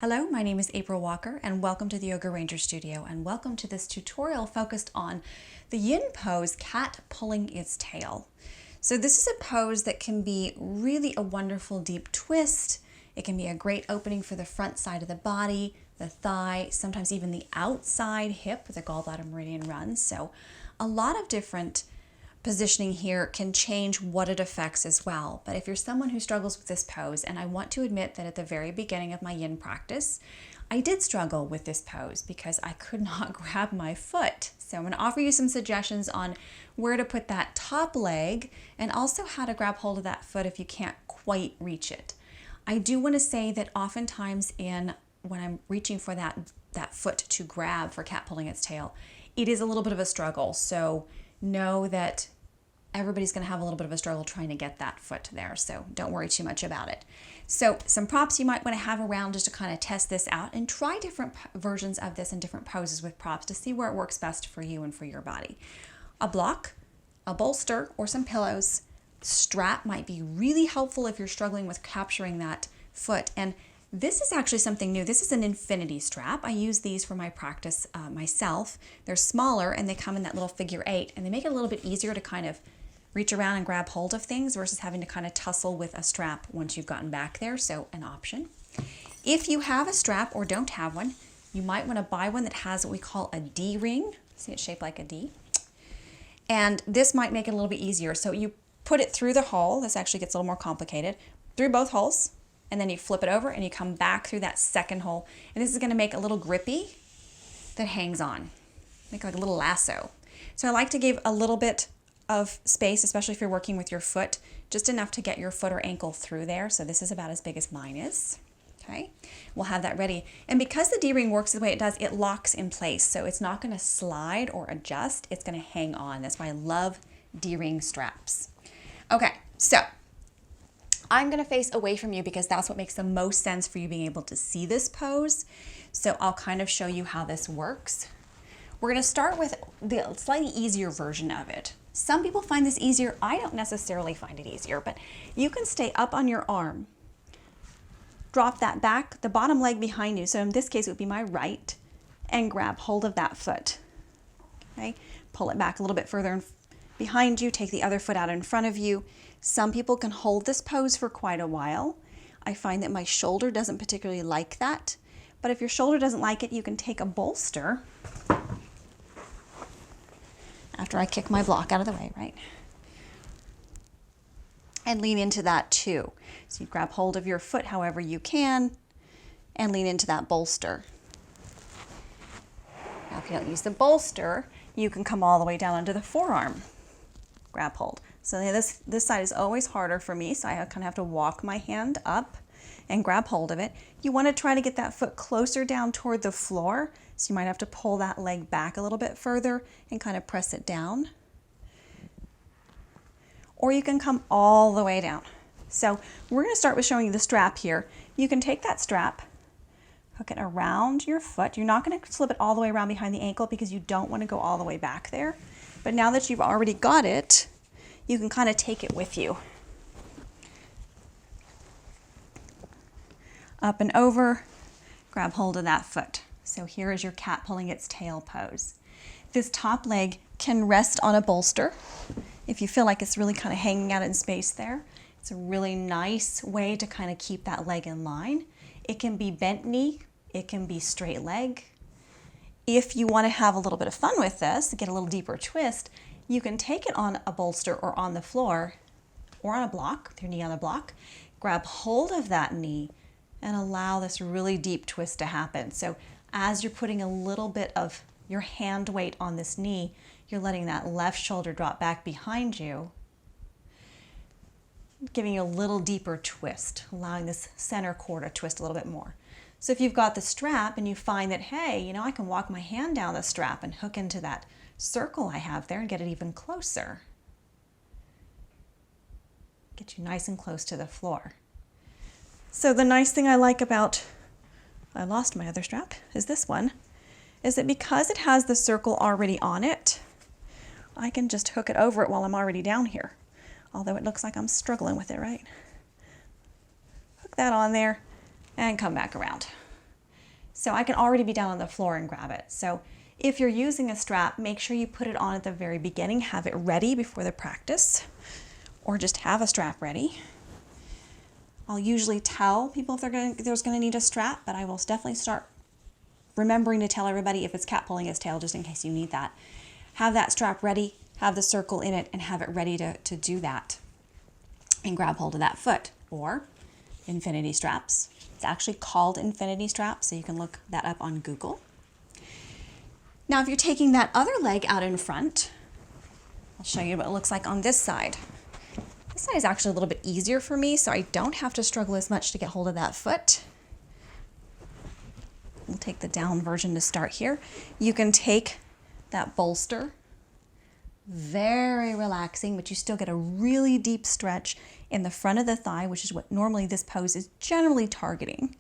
Hello, my name is Aprille Walker and welcome to the Yoga Ranger Studio and welcome to this tutorial focused on the yin pose, cat pulling its tail. So this is a pose that can be really a wonderful deep twist. It can be a great opening for the front side of the body, the thigh, sometimes even the outside hip where the gallbladder meridian runs. So a lot of different positioning here can change what it affects as well. But if you're someone who struggles with this pose, and I want to admit that at the very beginning of my yin practice, I did struggle with this pose because I could not grab my foot. So I'm going to offer you some suggestions on where to put that top leg and also how to grab hold of that foot if you can't quite reach it. I do want to say that oftentimes when I'm reaching for that foot to grab for cat pulling its tail, it is a little bit of a struggle. So know that everybody's going to have a little bit of a struggle trying to get that foot there, so don't worry too much about it. So some props you might want to have around just to kind of test this out and try different versions of this and different poses with props to see where it works best for you and for your body. A block, a bolster, or some pillows. Strap might be really helpful if you're struggling with capturing that foot. And this is actually something new. This is an infinity strap. I use these for my practice myself. They're smaller and they come in that little figure 8 and they make it a little bit easier to kind of reach around and grab hold of things versus having to kind of tussle with a strap once you've gotten back there, so an option. If you have a strap or don't have one, you might want to buy one that has what we call a D ring. See, it's shaped like a D. And this might make it a little bit easier. So you put it through the hole. This actually gets a little more complicated. Through both holes, and then you flip it over and you come back through that second hole. And this is going to make a little grippy that hangs on. Make like a little lasso. So I like to give a little bit of space, especially if you're working with your foot, just enough to get your foot or ankle through there. So this is about as big as mine is. Okay, we'll have that ready. And because the D-ring works the way it does, it locks in place. So it's not going to slide or adjust. It's going to hang on. That's why I love D-ring straps. Okay, so I'm going to face away from you because that's what makes the most sense for you being able to see this pose. So I'll kind of show you how this works. We're going to start with the slightly easier version of it. Some people find this easier. I don't necessarily find it easier, but you can stay up on your arm. Drop that back, the bottom leg behind you. So in this case, it would be my right, and grab hold of that foot. Okay, pull it back a little bit further behind you. Take the other foot out in front of you. Some people can hold this pose for quite a while. I find that my shoulder doesn't particularly like that, but if your shoulder doesn't like it, you can take a bolster. After I kick my block out of the way, right? And lean into that too. So you grab hold of your foot however you can and lean into that bolster. Now if you don't use the bolster, you can come all the way down onto the forearm. Grab hold. So this side is always harder for me, so I kind of have to walk my hand up and grab hold of it. You want to try to get that foot closer down toward the floor, so you might have to pull that leg back a little bit further and kind of press it down. Or you can come all the way down. So we're going to start with showing you the strap here. You can take that strap, hook it around your foot. You're not going to slip it all the way around behind the ankle because you don't want to go all the way back there. But now that you've already got it, you can kind of take it with you. Up and over, grab hold of that foot. So here is your cat pulling its tail pose. This top leg can rest on a bolster if you feel like it's really kind of hanging out in space there. It's a really nice way to kind of keep that leg in line. It can be bent knee, it can be straight leg. If you want to have a little bit of fun with this, get a little deeper twist, you can take it on a bolster or on the floor or on a block, with your knee on the block, grab hold of that knee and allow this really deep twist to happen. So as you're putting a little bit of your hand weight on this knee, you're letting that left shoulder drop back behind you, giving you a little deeper twist, allowing this center core to twist a little bit more. So if you've got the strap and you find that, hey, I can walk my hand down the strap and hook into that circle I have there and get it even closer. Get you nice and close to the floor. So the nice thing I like about, I lost my other strap, is this one, is that because it has the circle already on it, I can just hook it over it while I'm already down here. Although it looks like I'm struggling with it, right? Hook that on there and come back around. So I can already be down on the floor and grab it. So if you're using a strap, make sure you put it on at the very beginning, have it ready before the practice, or just have a strap ready. I'll usually tell people if there's going to need a strap, but I will definitely start remembering to tell everybody if it's cat pulling its tail, just in case you need that. Have that strap ready, have the circle in it, and have it ready to do that and grab hold of that foot. Or infinity straps. It's actually called infinity straps, so you can look that up on Google. Now, if you're taking that other leg out in front, I'll show you what it looks like on this side. This side is actually a little bit easier for me, so I don't have to struggle as much to get hold of that foot. We'll take the down version to start here. You can take that bolster, very relaxing, but you still get a really deep stretch in the front of the thigh, which is what normally this pose is generally targeting.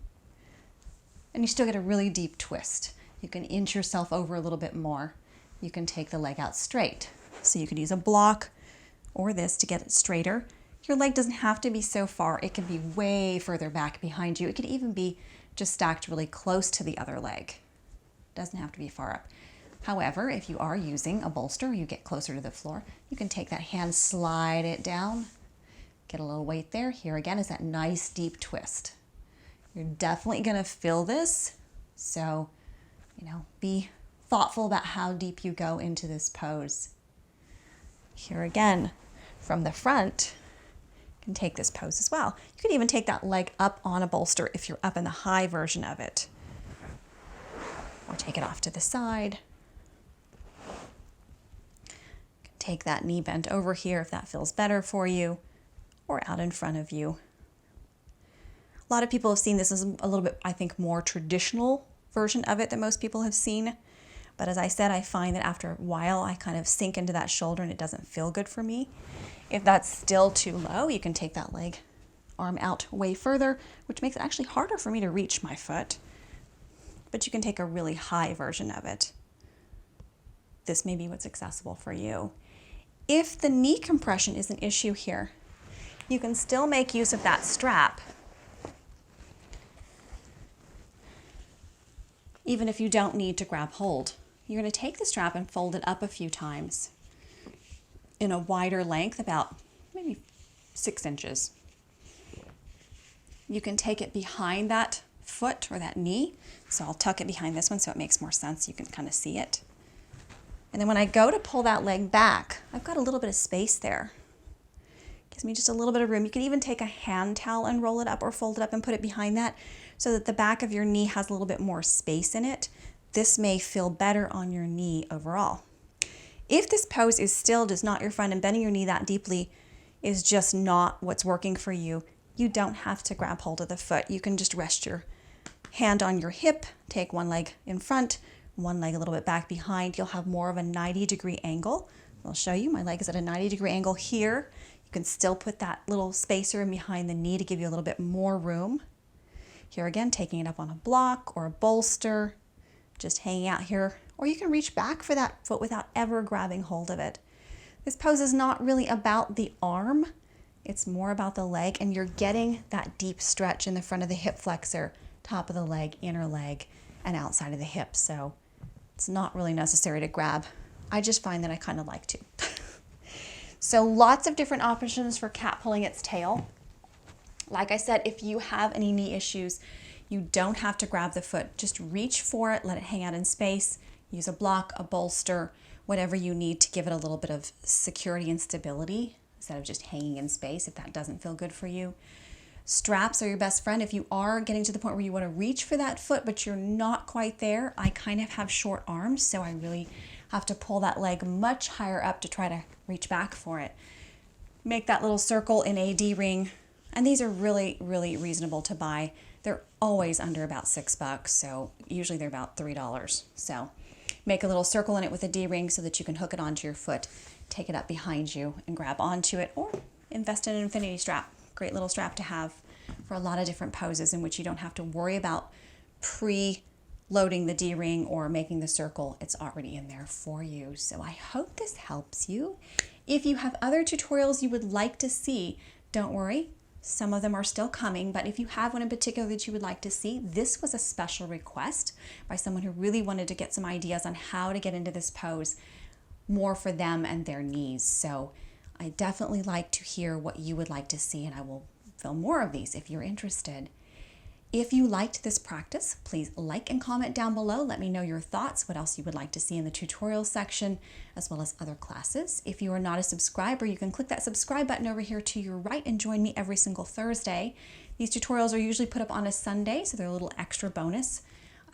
And you still get a really deep twist. You can inch yourself over a little bit more. You can take the leg out straight. So you could use a block or this to get it straighter. Your leg doesn't have to be so far. It can be way further back behind you. It could even be just stacked really close to the other leg. It doesn't have to be far up. However, if you are using a bolster, you get closer to the floor, you can take that hand, slide it down, get a little weight there. Here again is that nice deep twist. You're definitely going to feel this. So, be thoughtful about how deep you go into this pose. Here again, from the front, you can take this pose as well. You could even take that leg up on a bolster if you're up in the high version of it. Or take it off to the side. Take that knee bent over here if that feels better for you, or out in front of you. A lot of people have seen this as a little bit, I think, more traditional version of it that most people have seen. But as I said, I find that after a while, I kind of sink into that shoulder and it doesn't feel good for me. If that's still too low, you can take that leg arm out way further, which makes it actually harder for me to reach my foot. But you can take a really high version of it. This may be what's accessible for you. If the knee compression is an issue here, you can still make use of that strap, even if you don't need to grab hold. You're going to take the strap and fold it up a few times in a wider length, about maybe 6 inches. You can take it behind that foot or that knee. So I'll tuck it behind this one so it makes more sense. You can kind of see it. And then when I go to pull that leg back, I've got a little bit of space there. Gives me just a little bit of room. You can even take a hand towel and roll it up or fold it up and put it behind that so that the back of your knee has a little bit more space in it. This may feel better on your knee overall. If this pose is still just not your friend and bending your knee that deeply is just not what's working for you, you don't have to grab hold of the foot. You can just rest your hand on your hip, take one leg in front, one leg a little bit back behind. You'll have more of a 90-degree angle. I'll show you. My leg is at a 90-degree angle here. You can still put that little spacer in behind the knee to give you a little bit more room. Here again, taking it up on a block or a bolster, just hanging out here. Or you can reach back for that foot without ever grabbing hold of it. This pose is not really about the arm. It's more about the leg, and you're getting that deep stretch in the front of the hip flexor, top of the leg, inner leg, and outside of the hip. So it's not really necessary to grab. I just find that I kind of like to. So lots of different options for cat pulling its tail. Like I said, if you have any knee issues, you don't have to grab the foot. Just reach for it, let it hang out in space, use a block, a bolster, whatever you need to give it a little bit of security and stability instead of just hanging in space if that doesn't feel good for you. Straps are your best friend. If you are getting to the point where you want to reach for that foot, but you're not quite there, I kind of have short arms, so I really have to pull that leg much higher up to try to reach back for it. Make that little circle in a D-ring, and these are really, really reasonable to buy. They're always under about $6, so usually they're about $3. So make a little circle in it with a D-ring so that you can hook it onto your foot, take it up behind you and grab onto it, or invest in an infinity strap. Great little strap to have for a lot of different poses in which you don't have to worry about pre-loading the D-ring or making the circle. It's already in there for you. So I hope this helps you. If you have other tutorials you would like to see, don't worry. Some of them are still coming, but if you have one in particular that you would like to see, this was a special request by someone who really wanted to get some ideas on how to get into this pose more for them and their knees. So I definitely like to hear what you would like to see, and I will film more of these if you're interested. If you liked this practice, please like and comment down below. Let me know your thoughts, what else you would like to see in the tutorial section, as well as other classes. If you are not a subscriber, you can click that subscribe button over here to your right and join me every single Thursday. These tutorials are usually put up on a Sunday, so they're a little extra bonus.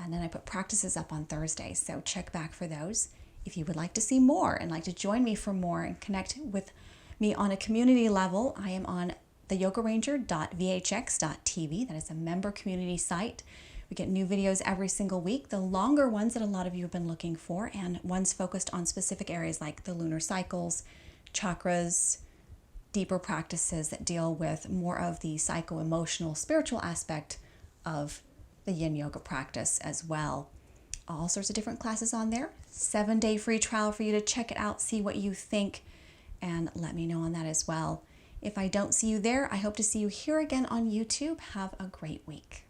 And then I put practices up on Thursdays, so check back for those. If you would like to see more and like to join me for more and connect with me on a community level, I am on theyogaranger.vhx.tv. That is a member community site. We get new videos every single week, the longer ones that a lot of you have been looking for, and ones focused on specific areas like the lunar cycles, chakras, deeper practices that deal with more of the psycho-emotional, spiritual aspect of the yin yoga practice as well. All sorts of different classes on there. 7-day free trial for you to check it out, see what you think, and let me know on that as well. If I don't see you there, I hope to see you here again on YouTube. Have a great week.